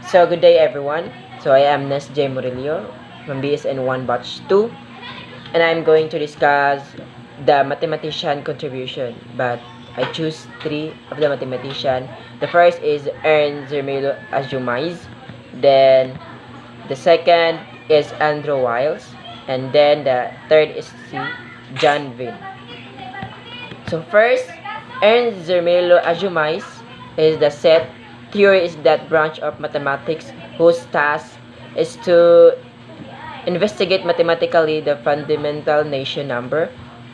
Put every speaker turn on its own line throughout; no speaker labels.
So good day everyone. So I am Nes J. Murillo from BSN 1 Batch 2 and I'm going to discuss the mathematician contribution, but I choose three of the mathematician. The first is Ernst Zermelo Ajumayz, then the second is Andrew Wiles, and then the third is John Vin. So first, Ernst Zermelo Ajumayz is the set theory is that branch of mathematics whose task is to investigate mathematically the fundamental nation number,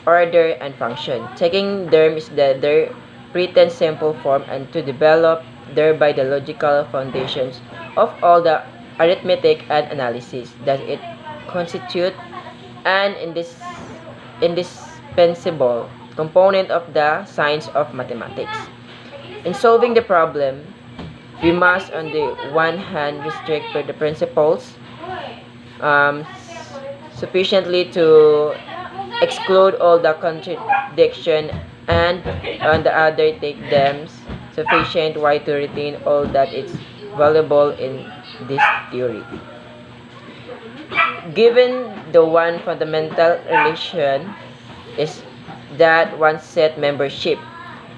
order, and function, taking them is their written simple form and to develop thereby the logical foundations of all the arithmetic and analysis that it constitute an indispensable component of the science of mathematics. In solving the problem, we must on the one hand restrict the principles um, sufficiently to exclude all the contradiction and on the other take them sufficient why to retain all that is valuable in this theory. Given the one fundamental relation is that one set membership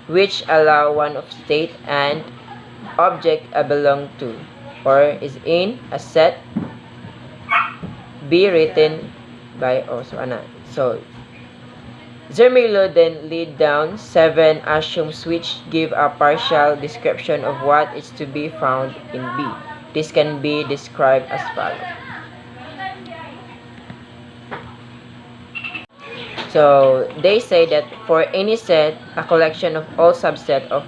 which allow one of state and object belong to or is in a set be written by also Anna. So Zermelo then lead down 7 axioms which give a partial description of what is to be found in B. This can be described as follows. So they say that for any set, a collection of all subset of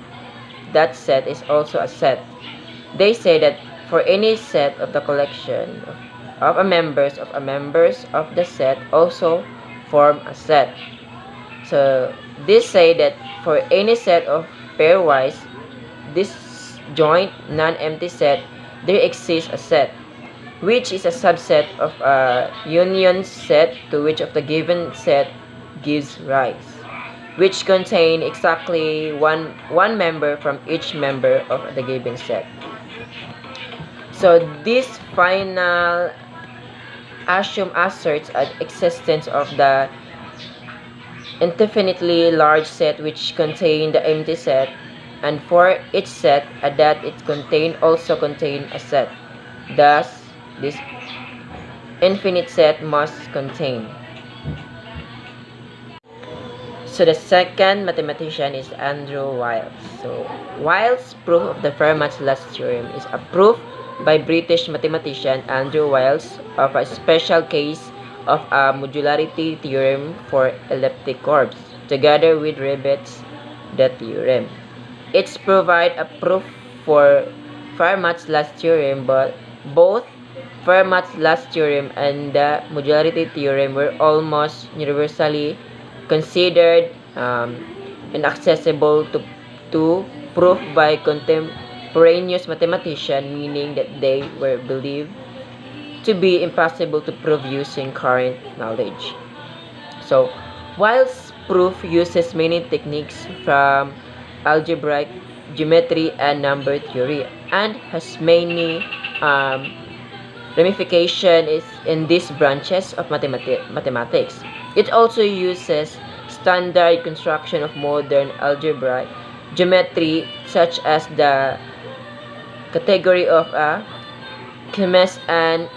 that set is also a set. They say that for any set of the collection of a members of the set also form a set. So this say that for any set of pairwise disjoint non-empty set there exists a set which is a subset of a union set to which of the given set gives rise, which contain exactly one member from each member of the given set. So this final axiom asserts an existence of the infinitely large set which contain the empty set, and for each set that it also contain a set. Thus, this infinite set must contain. So the second mathematician is Andrew Wiles. So Wiles' proof of the Fermat's last theorem is a proof by British mathematician Andrew Wiles of a special case of a modularity theorem for elliptic curves, together with Ribet's the theorem. It's provide a proof for Fermat's last theorem, but both Fermat's last theorem and the modularity theorem were almost universally considered inaccessible to proof by contemporaneous mathematicians, meaning that they were believed to be impossible to prove using current knowledge. So, Wiles' proof uses many techniques from algebraic geometry and number theory and has many ramifications in these branches of mathematics. It also uses standard construction of modern algebraic geometry such as the category of a Chemist and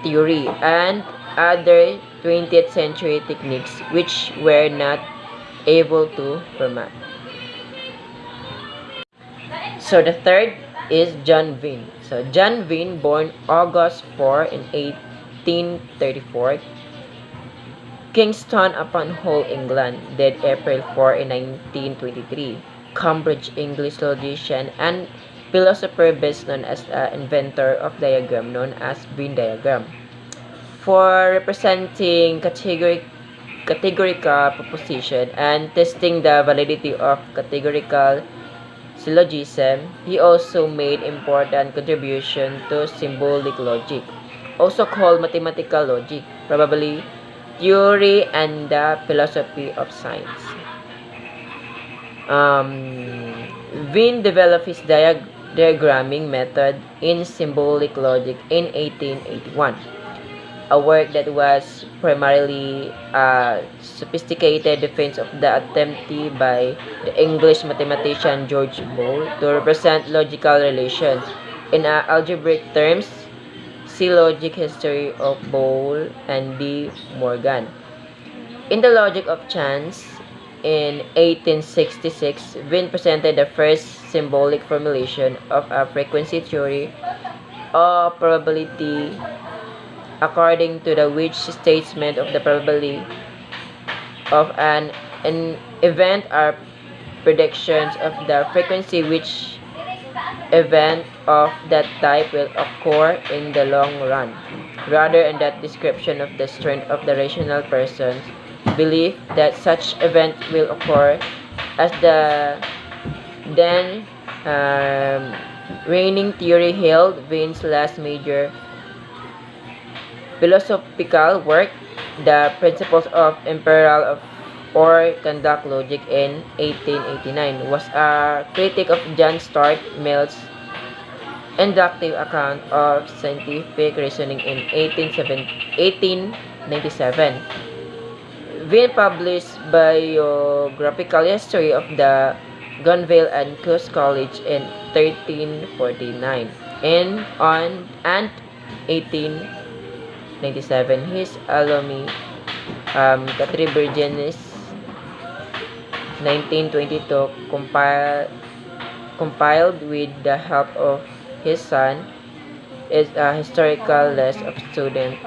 theory and other 20th century techniques which were not able to Fermat. So the third is John Vin. So John Vin, born August 4 in 1834, Kingston upon Hull, England, dead April 4 in 1923, Cambridge English logician and philosopher best known as the inventor of diagram known as Venn diagram. For representing categorical proposition and testing the validity of categorical syllogism, he also made important contribution to symbolic logic, also called mathematical logic, probably theory and the philosophy of science. Vin developed his diagramming method in symbolic logic in 1881. A work that was primarily a sophisticated defense of the attempt by the English mathematician George Boole to represent logical relations in algebraic terms. See Logic History of Boole and D. Morgan. In The Logic of Chance, in 1866, Wien presented the first symbolic formulation of a frequency theory of probability, according to which statements of the probability of an event are predictions of the frequency which event of that type will occur in the long run, rather than that description of the strength of the rational person's belief that such event will occur, as the then reigning theory held Wien's last major philosophical work, The Principles of Imperial or Conduct Logic in 1889, was a critic of John Stuart Mill's inductive account of scientific reasoning in 1897. Wien published biographical history of the Gonville and Cus College in 1349. And on 1897, his alumni, Catribergenis, 1922, compiled with the help of his son, is a historical list of students,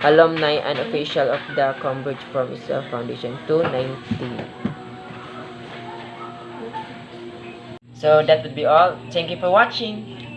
alumni, and officials of the Cambridge from its foundation to 19. So that would be all. Thank you for watching.